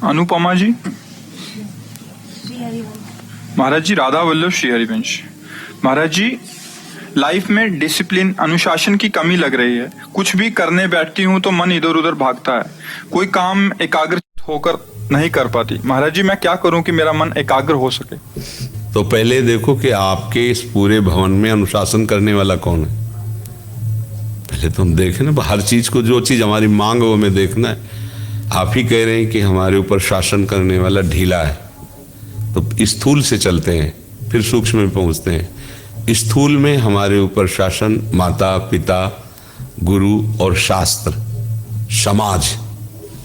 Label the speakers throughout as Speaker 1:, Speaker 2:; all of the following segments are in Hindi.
Speaker 1: अनुपमा जी, महाराज जी राधा वल्लभ श्री हरिवंश। महाराज जी, लाइफ में डिसिप्लिन अनुशासन की कमी लग रही है। कुछ भी करने बैठती हूँ तो मन इधर उधर भागता है, कोई काम एकाग्र होकर नहीं कर पाती। महाराज जी, मैं क्या करूं कि मेरा मन एकाग्र हो सके?
Speaker 2: तो पहले देखो कि आपके इस पूरे भवन में अनुशासन करने वाला कौन है। पहले तो हम देखें ना, हर चीज को, जो चीज हमारी मांग वो हमें देखना है। आप ही कह रहे हैं कि हमारे ऊपर शासन करने वाला ढीला है, तो स्थूल से चलते हैं फिर सूक्ष्म में पहुंचते हैं। स्थूल में हमारे ऊपर शासन माता पिता, गुरु और शास्त्र, समाज,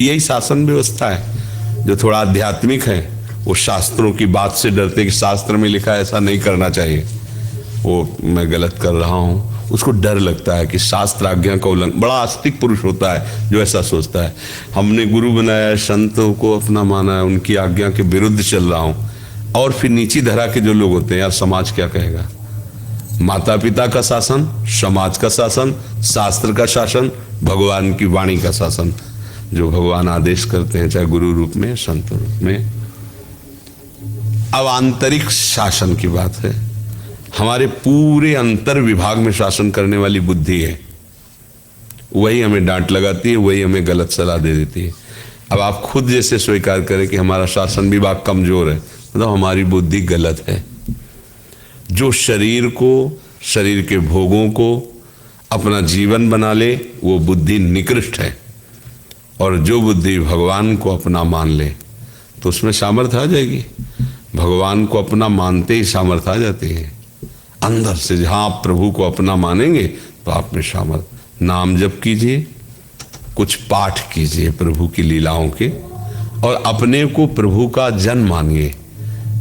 Speaker 2: यही शासन व्यवस्था है। जो थोड़ा आध्यात्मिक है वो शास्त्रों की बात से डरते कि शास्त्र में लिखा है ऐसा नहीं करना चाहिए, वो मैं गलत कर रहा हूँ, उसको डर लगता है कि शास्त्र आज्ञा का उल्लंघन। बड़ा आस्तिक पुरुष होता है जो ऐसा सोचता है। हमने गुरु बनाया, संतों को अपना माना है, उनकी आज्ञा के विरुद्ध चल रहा हूँ। और फिर नीची धरा के जो लोग होते हैं, यार समाज क्या कहेगा। माता पिता का शासन, समाज का शासन, शास्त्र का शासन, भगवान की वाणी का शासन, जो भगवान आदेश करते हैं, चाहे गुरु रूप में, संत रूप में। अब आंतरिक शासन की बात है। हमारे पूरे अंतर विभाग में शासन करने वाली बुद्धि है, वही हमें डांट लगाती है, वही हमें गलत सलाह दे देती है। अब आप खुद जैसे स्वीकार करें कि हमारा शासन विभाग कमजोर है, मतलब हमारी बुद्धि गलत है। जो शरीर को, शरीर के भोगों को अपना जीवन बना ले, वो बुद्धि निकृष्ट है। और जो बुद्धि भगवान को अपना मान ले तो उसमें सामर्थ्य आ जाएगी। भगवान को अपना मानते ही सामर्थ्य आ जाती है अंदर से। जहां आप प्रभु को अपना मानेंगे तो आप में सामर्थ्य। नाम जप कीजिए, कुछ पाठ कीजिए प्रभु की लीलाओं के, और अपने को प्रभु का जन मानिए,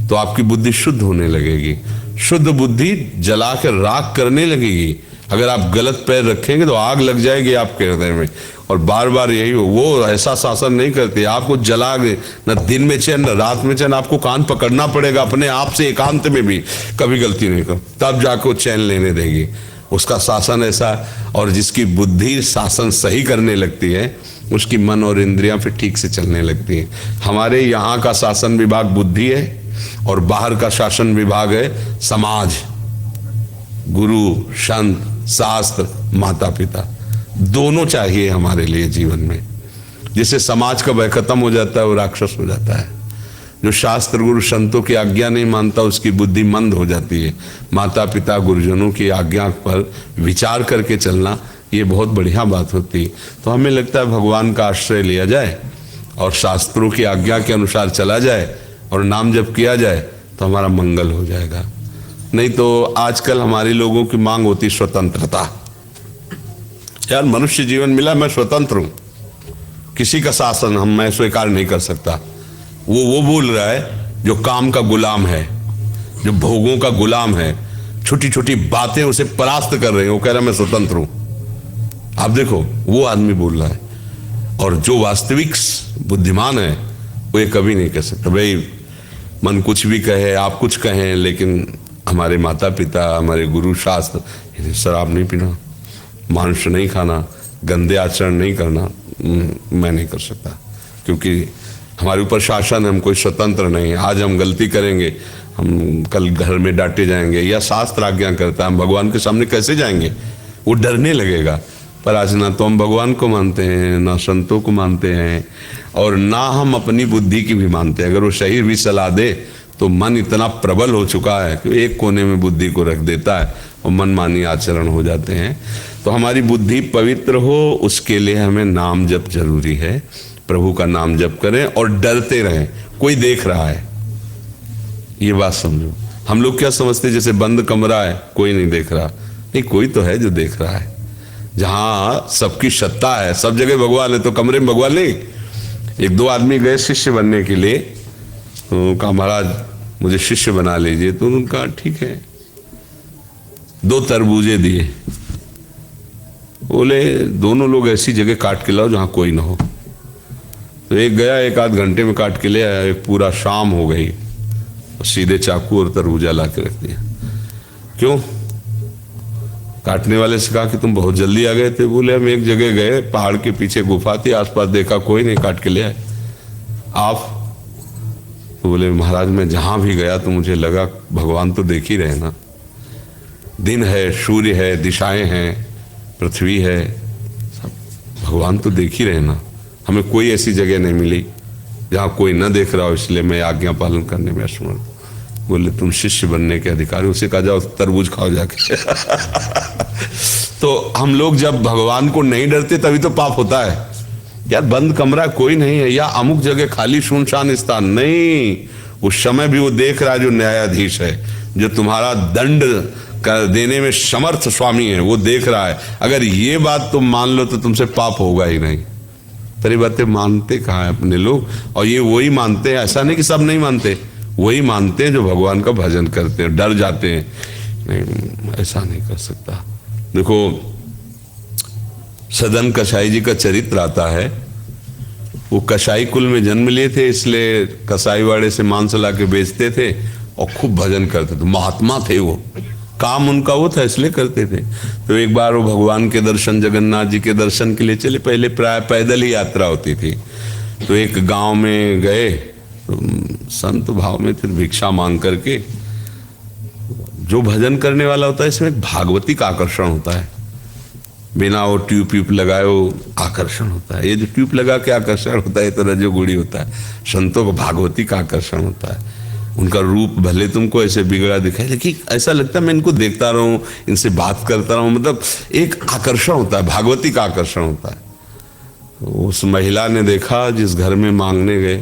Speaker 2: तो आपकी बुद्धि शुद्ध होने लगेगी। शुद्ध बुद्धि जला कर राख करने लगेगी। अगर आप गलत पैर रखेंगे तो आग लग जाएगी आपके हृदय में। और बार बार यही हो, वो ऐसा शासन नहीं करते, आपको जला के, न दिन में चैन न रात में चैन। आपको कान पकड़ना पड़ेगा अपने आप से, एकांत में भी कभी गलती नहीं कर, तब जाकर चैन लेने देगी। उसका शासन ऐसा। और जिसकी बुद्धि शासन सही करने लगती है, उसकी मन और इंद्रियां फिर ठीक से चलने लगती हैं। हमारे यहाँ का शासन विभाग बुद्धि है और बाहर का शासन विभाग है समाज, गुरु, संत, शास्त्र, माता पिता। दोनों चाहिए हमारे लिए जीवन में। जिससे समाज का भय खत्म हो जाता है, वो राक्षस हो जाता है। जो शास्त्र, गुरु, संतों की आज्ञा नहीं मानता, उसकी बुद्धि मंद हो जाती है। माता पिता, गुरुजनों की आज्ञा पर विचार करके चलना, ये बहुत बढ़िया बात होती है। तो हमें लगता है भगवान का आश्रय लिया जाए और शास्त्रों की आज्ञा के अनुसार चला जाए और नाम जप किया जाए तो हमारा मंगल हो जाएगा। नहीं तो आजकल हमारे लोगों की मांग होती स्वतंत्रता। यार मनुष्य जीवन मिला, मैं स्वतंत्र हूं, किसी का शासन मैं स्वीकार नहीं कर सकता। वो बोल रहा है जो काम का गुलाम है, जो भोगों का गुलाम है, छोटी छोटी बातें उसे परास्त कर रहे हैं, वो कह रहा है मैं स्वतंत्र हूं। आप देखो, वो आदमी बोल रहा है। और जो वास्तविक बुद्धिमान है वो ये कभी नहीं कह सकता। भाई मन कुछ भी कहे, आप कुछ कहें, लेकिन हमारे माता पिता, हमारे गुरु, शास्त्र, शराब नहीं पीना, मांस नहीं खाना, गंदे आचरण नहीं करना, मैं नहीं कर सकता, क्योंकि हमारे ऊपर शासन है, हम कोई स्वतंत्र नहीं है। आज हम गलती करेंगे, हम कल घर में डांटे जाएंगे, या शास्त्र आज्ञा करता है, हम भगवान के सामने कैसे जाएंगे, वो डरने लगेगा। पर आज ना तो हम भगवान को मानते हैं, ना संतों को मानते हैं, और ना हम अपनी बुद्धि की भी मानते हैं। अगर वो सही भी सलाह दे तो मन इतना प्रबल हो चुका है कि एक कोने में बुद्धि को रख देता है और मनमानी आचरण हो जाते हैं। तो हमारी बुद्धि पवित्र हो, उसके लिए हमें नाम जप जरूरी है। प्रभु का नाम जप करें और डरते रहें। कोई देख रहा है, ये बात समझो। हम लोग क्या समझते, जैसे बंद कमरा है, कोई नहीं देख रहा। नहीं, कोई तो है जो देख रहा है। जहां सबकी सत्ता है, सब जगह भगवान है, तो कमरे में भगवान नहीं। एक दो आदमी गए शिष्य बनने के लिए, तो कहा महाराज मुझे शिष्य बना लीजिए। तो उनका ठीक है, 2 तरबूजे दिए, बोले दोनों लोग ऐसी जगह काट के लाओ जहां कोई ना हो। तो एक गया, 1 आध घंटे में काट के ले आया। एक पूरा शाम हो गई, सीधे चाकू और तरबूजा ला के रख दिया। क्यों? काटने वाले से कहा कि तुम बहुत जल्दी आ गए थे। बोले हम एक जगह गए, पहाड़ के पीछे गुफा थी, आसपास देखा कोई नहीं, काट के ले आए। आप? तो बोले महाराज मैं जहां भी गया तो मुझे लगा भगवान तो देख ही रहे ना, दिन है, सूर्य है, दिशाएं हैं, पृथ्वी है, सब भगवान तो देख ही रहे ना। हमें कोई ऐसी जगह नहीं मिली जहाँ कोई न देख रहा हो, इसलिए मैं आज्ञा पालन करने में असमर्थ। बोले तुम शिष्य बनने के अधिकारी। उसे कहा जाओ तरबूज खाओ जाके। तो हम लोग जब भगवान को नहीं डरते तभी तो पाप होता है। यार बंद कमरा कोई नहीं है, या अमुक जगह खाली सुनसान स्थान नहीं, उस समय भी वो देख रहा है जो न्यायाधीश है, जो तुम्हारा दंड कर देने में समर्थ स्वामी है, वो देख रहा है। अगर ये बात तुम मान लो तो तुमसे पाप होगा ही नहीं। तेरी बातें मानते कहाँ है अपने लोग? और ये वही मानते हैं, ऐसा नहीं कि सब नहीं मानते, वही मानते हैं जो भगवान का भजन करते हैं, डर जाते हैं। नहीं, ऐसा नहीं कर सकता। देखो सदन कसाई जी का चरित्र आता है। वो कसाई कुल में जन्म लिए थे, इसलिए कसाई वाड़े से मांस ला के बेचते थे और खूब भजन करते थे। महात्मा थे वो, काम उनका वो था इसलिए करते थे। तो एक बार वो भगवान के दर्शन, जगन्नाथ जी के दर्शन के लिए चले। पहले प्राय पैदल ही यात्रा होती थी। तो एक गांव में गए, तो संत भाव में फिर भिक्षा मांग करके, जो भजन करने वाला होता है इसमें भागवती का आकर्षण होता है। बिना वो ट्यूब लगाए वो आकर्षण होता है। ये जो ट्यूब लगा के आकर्षण होता है तो रजोगुणी होता है। संतों को भागवती का आकर्षण होता है। उनका रूप भले तुमको ऐसे बिगड़ा दिखाए, लेकिन ऐसा लगता है मैं इनको देखता रहूं, इनसे बात करता रहूं, मतलब एक आकर्षण होता है, भागवती का आकर्षण होता है। उस महिला ने देखा जिस घर में मांगने गए,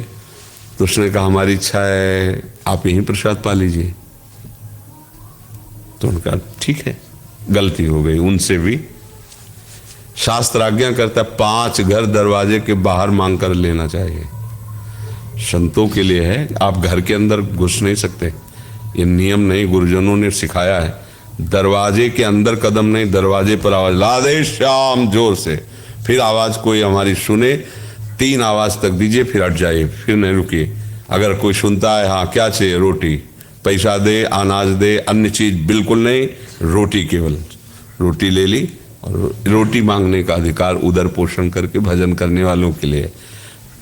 Speaker 2: तो उसने कहा हमारी इच्छा है आप यहीं प्रसाद पा लीजिए। तो उनका ठीक है, गलती हो गई उनसे भी। शास्त्र आज्ञा करता है 5 घर दरवाजे के बाहर मांग कर लेना चाहिए। संतों के लिए है, आप घर के अंदर घुस नहीं सकते, ये नियम नहीं, गुरुजनों ने सिखाया है। दरवाजे के अंदर कदम नहीं, दरवाजे पर आवाज, राधे श्याम, जोर से। फिर आवाज कोई हमारी सुने, 3 आवाज तक दीजिए, फिर हट जाइए, फिर नहीं रुकिए। अगर कोई सुनता है हाँ क्या चाहिए, रोटी, पैसा दे, अनाज दे, अन्य चीज बिल्कुल नहीं, रोटी केवल। रोटी ले ली, और रोटी मांगने का अधिकार उदर पोषण करके भजन करने वालों के लिए।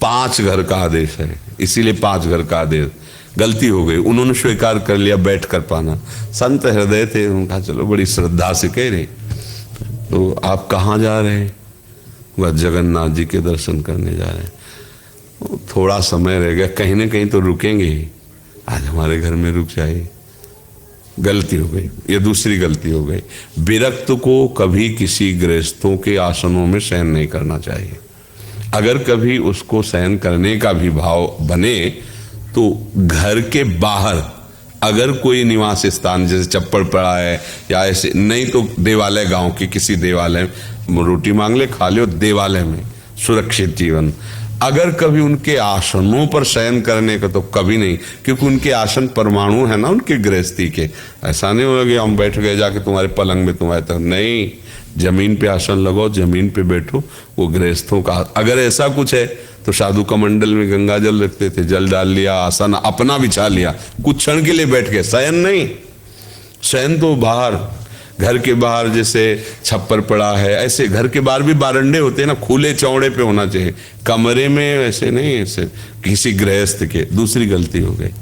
Speaker 2: 5 घर का आदेश है, इसीलिए 5 घर का आदेश। गलती हो गई, उन्होंने स्वीकार कर लिया बैठ कर पाना। संत हृदय थे, उनका चलो बड़ी श्रद्धा से कह रहे, तो आप कहाँ जा रहे हैं? वह जगन्नाथ जी के दर्शन करने जा रहे हैं। थोड़ा समय रह गया, कहीं ना कहीं तो रुकेंगे ही, आज हमारे घर में रुक जाइए। गलती हो गई, ये दूसरी गलती हो गई। विरक्त को कभी किसी गृहस्थों के आसनों में शयन नहीं करना चाहिए। अगर कभी उसको शयन करने का भी भाव बने तो घर के बाहर, अगर कोई निवास स्थान जैसे चप्पड़ पड़ा है या ऐसे नहीं, तो देवालय, गांव के किसी देवालय में रोटी मांग ले, खा लो देवालय में, सुरक्षित जीवन। अगर कभी उनके आसनों पर शयन करने का तो कभी नहीं, क्योंकि उनके आसन परमाणु है ना उनके गृहस्थी के। ऐसा नहीं होगा कि हम बैठ गए जाके तुम्हारे पलंग में, तुम्हारे तक नहीं, जमीन पे आसन लगाओ, जमीन पे बैठो, वो गृहस्थों का। अगर ऐसा कुछ है तो साधु का मंडल में गंगा जल रखते थे, जल डाल लिया, आसन अपना बिछा लिया, कुछ क्षण के लिए बैठ गए, शयन नहीं। शयन तो बाहर, घर के बाहर जैसे छप्पर पड़ा है, ऐसे घर के बाहर भी बारंडे होते हैं ना, खुले चौड़े पे होना चाहिए, कमरे में ऐसे नहीं, ऐसे किसी गृहस्थ के। दूसरी गलती हो गई,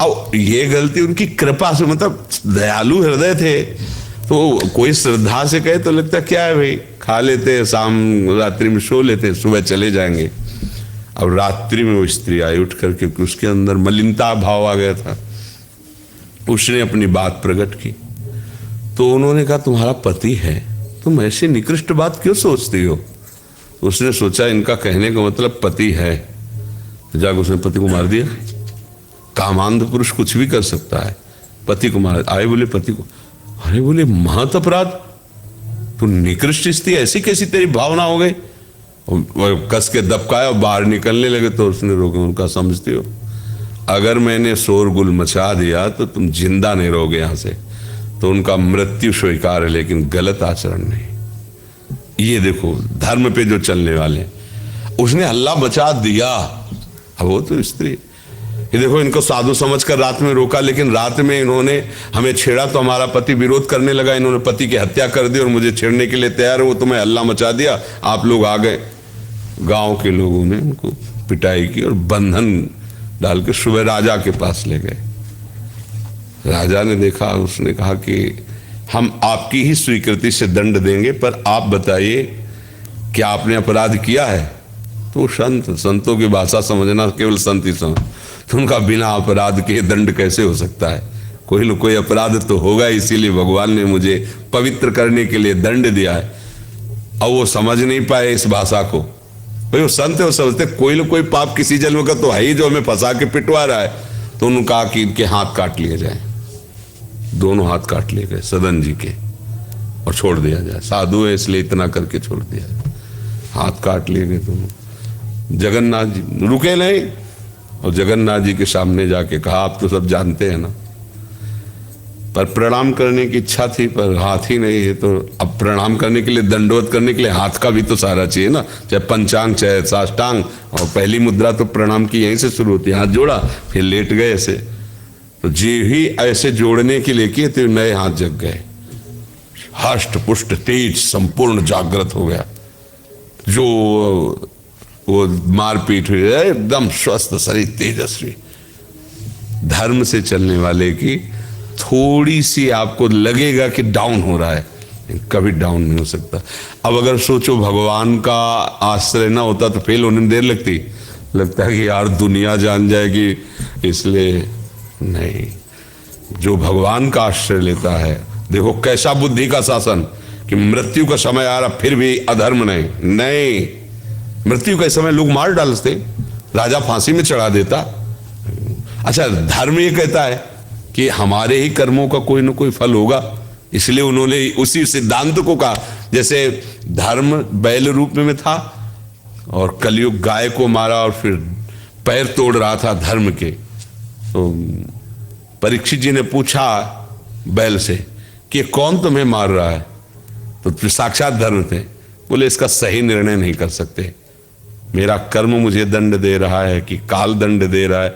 Speaker 2: और ये गलती उनकी कृपा से, मतलब दयालु हृदय थे, तो कोई श्रद्धा से कहे तो लगता क्या है भाई, खा लेते, शाम रात्रि में सो लेते, सुबह चले जाएंगे। अब रात्रि में वो स्त्री आई उठ करके, उसके अंदर मलिनता भाव आ गया था, उसने अपनी बात प्रकट की। तो उन्होंने कहा तुम्हारा पति है, तुम ऐसी निकृष्ट बात क्यों सोचती हो? उसने सोचा इनका कहने का मतलब पति है, जाकर उसने पति को मार दिया। कामांध पुरुष कुछ भी कर सकता है, पति को मार। आए बोले पति को, अरे बोले महत अपराध, तू निकृष्ट स्त्री, ऐसी कैसी तेरी भावना हो गई? कस के दबकाया और बाहर निकलने लगे। तो उसने रोके, उनका समझती हो, अगर मैंने शोरगुल मचा दिया तो तुम जिंदा नहीं रहोगे यहां से। तो उनका मृत्यु स्वीकार है, लेकिन गलत आचरण नहीं। ये देखो धर्म पे जो चलने वाले, उसने हल्ला बचा दिया। अब वो तो स्त्री, ये देखो इनको साधु समझकर रात में रोका, लेकिन रात में इन्होंने हमें छेड़ा तो हमारा पति विरोध करने लगा, इन्होंने पति की हत्या कर दी और मुझे छेड़ने के लिए तैयार है, वो तुम्हें हल्ला मचा दिया, आप लोग आ गए। गांव के लोगों ने उनको पिटाई की और बंधन डाल के सुबह राजा के पास ले गए। राजा ने देखा, उसने कहा कि हम आपकी ही स्वीकृति से दंड देंगे, पर आप बताइए क्या आपने अपराध किया है? तो संतों की भाषा समझना केवल संत ही समझ। तो उनका बिना अपराध के दंड कैसे हो सकता है? कोई न कोई अपराध तो होगा, इसीलिए भगवान ने मुझे पवित्र करने के लिए दंड दिया है। अब वो समझ नहीं पाए इस भाषा को। भाई वो संत है, वो समझते कोई न कोई पाप किसी जन्म का तो है ही जो हमें फंसा के पिटवा रहा है। तो उन्होंने कहा कि इनके हाथ काट लिए जाए। दोनों हाथ काट लिए गए सदन जी के और छोड़ दिया जाए। साधु है इसलिए इतना करके छोड़ दिया जाए। हाथ काट लिए गए दोनों। जगन्नाथ जी रुके नहीं और जगन्नाथ जी के सामने जाके कहा, आप तो सब जानते हैं ना, पर प्रणाम करने की इच्छा थी पर हाथ ही नहीं है, तो अब प्रणाम करने के लिए, दंडवत करने के लिए हाथ का भी तो सहारा चाहिए ना, चाहे पंचांग चाहे साष्टांग। और पहली मुद्रा तो प्रणाम की यहीं से शुरू होती है, हाथ जोड़ा फिर लेट गए ऐसे। तो जी ही ऐसे जोड़ने के लिए किए तो नए हाथ जग गए, हष्ट पुष्ट तेज संपूर्ण जागृत हो गया। जो वो मारपीट हुई एकदम स्वस्थ शरीर तेजस्वी। धर्म से चलने वाले की थोड़ी सी आपको लगेगा कि डाउन हो रहा है, कभी डाउन नहीं हो सकता। अब अगर सोचो भगवान का आश्रय ना होता तो फेल होने में देर लगता है कि यार दुनिया जान जाएगी, इसलिए नहीं। जो भगवान का आश्रय लेता है, देखो कैसा बुद्धि का शासन कि मृत्यु का समय आ रहा फिर भी अधर्म नहीं। मृत्यु के समय लोग मार डालते, राजा फांसी में चढ़ा देता। अच्छा, धर्म ये कहता है कि हमारे ही कर्मों का कोई ना कोई फल होगा, इसलिए उन्होंने उसी सिद्धांत को कहा। जैसे धर्म बैल रूप में था और कलयुग गाय को मारा और फिर पैर तोड़ रहा था धर्म के। तो परीक्षित जी ने पूछा बैल से कि कौन तुम्हें मार रहा है? तो साक्षात धर्म थे। बोले इसका सही निर्णय नहीं कर सकते, मेरा कर्म मुझे दंड दे रहा है कि काल दंड दे रहा है,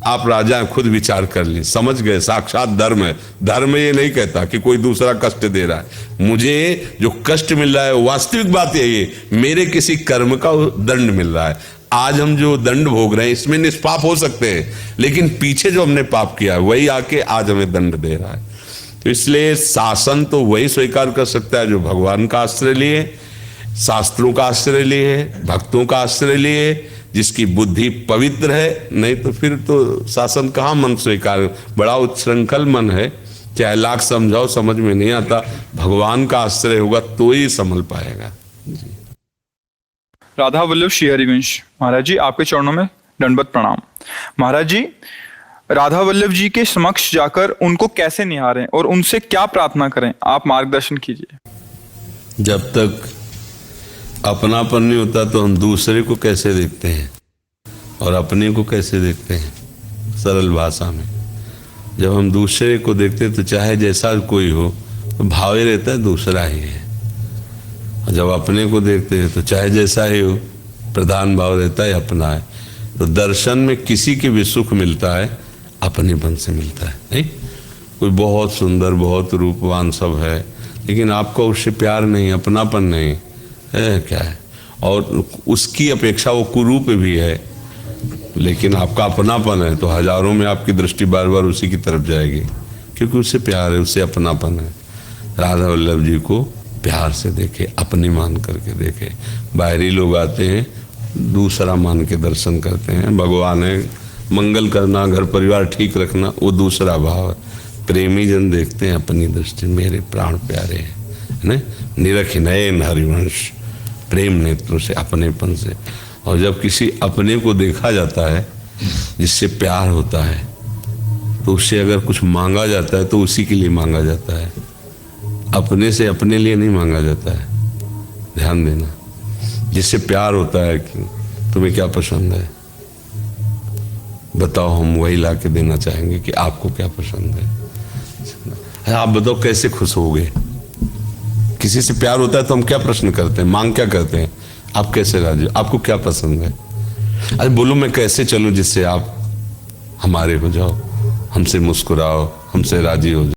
Speaker 2: आप राजा खुद विचार कर लें। समझ गए, साक्षात धर्म है। धर्म ये नहीं कहता कि कोई दूसरा कष्ट दे रहा है, मुझे जो कष्ट मिल रहा है वास्तविक बात यही है, मेरे किसी कर्म का दंड मिल रहा है। आज हम जो दंड भोग रहे हैं इसमें निष्पाप हो सकते हैं, लेकिन पीछे जो हमने पाप किया है वही आके आज हमें दंड दे रहा है। तो इसलिए शासन तो वही स्वीकार कर सकता है जो भगवान का आश्रय लिए, शास्त्रों का आश्रय लिए, भक्तों का आश्रय लिए, जिसकी बुद्धि पवित्र है। नहीं तो फिर तो शासन कहाँ मन स्वीकार। बड़ा उच्छृंखल मन है, चाहे लाख समझाओ समझ में नहीं आता। भगवान का आश्रय होगा तो ही संभल पाएगा।
Speaker 1: राधा वल्लभ श्री हरिवंश महाराज जी, आपके चरणों में दंडवत प्रणाम। महाराज जी, राधा वल्लभ जी के समक्ष जाकर उनको कैसे निहारें और उनसे क्या प्रार्थना करें, आप मार्गदर्शन कीजिए।
Speaker 2: जब तक अपनापन नहीं होता तो हम दूसरे को कैसे देखते हैं और अपने को कैसे देखते हैं? सरल भाषा में, जब हम दूसरे को देखते हैं तो चाहे जैसा कोई हो तो भाव ही रहता है दूसरा ही है। और जब अपने को देखते हैं तो चाहे जैसा ही हो प्रधान भाव रहता है अपना है। तो दर्शन में किसी के भी सुख मिलता है अपनेपन से मिलता है। नहीं, कोई बहुत सुंदर बहुत रूपवान सब है, लेकिन आपको उससे प्यार नहीं, अपनापन नहीं है, क्या है? और उसकी अपेक्षा वो कुरूप भी है, लेकिन आपका अपनापन है, तो हजारों में आपकी दृष्टि बार बार उसी की तरफ जाएगी, क्योंकि उससे प्यार है, उससे अपनापन है। राधा वल्लभ जी को प्यार से देखे, अपने मान करके देखे। बाहरी लोग आते हैं दूसरा मान के दर्शन करते हैं। भगवान है मंगल करना, घर परिवार ठीक रखना, वो दूसरा भाव है। प्रेमी जन देखते हैं अपनी दृष्टि, मेरे प्राण प्यारे हैं, निरख नयन हरिवंश, प्रेम नेत्रों से, अपनेपन से। और जब किसी अपने को देखा जाता है जिससे प्यार होता है, तो उससे अगर कुछ मांगा जाता है तो उसी के लिए मांगा जाता है, अपने से अपने लिए नहीं मांगा जाता है। ध्यान देना, जिससे प्यार होता है कि तुम्हें क्या पसंद है बताओ, हम वही ला के देना चाहेंगे कि आपको क्या पसंद है। आप बताओ कैसे खुश होगे। किसी से प्यार होता है तो हम क्या प्रश्न करते हैं, मांग क्या करते हैं, आप कैसे राजी, आपको क्या पसंद है, अरे बोलो मैं कैसे चलूं जिससे आप हमारे हो जाओ, हमसे मुस्कुराओ, हमसे राजी हो जाओ।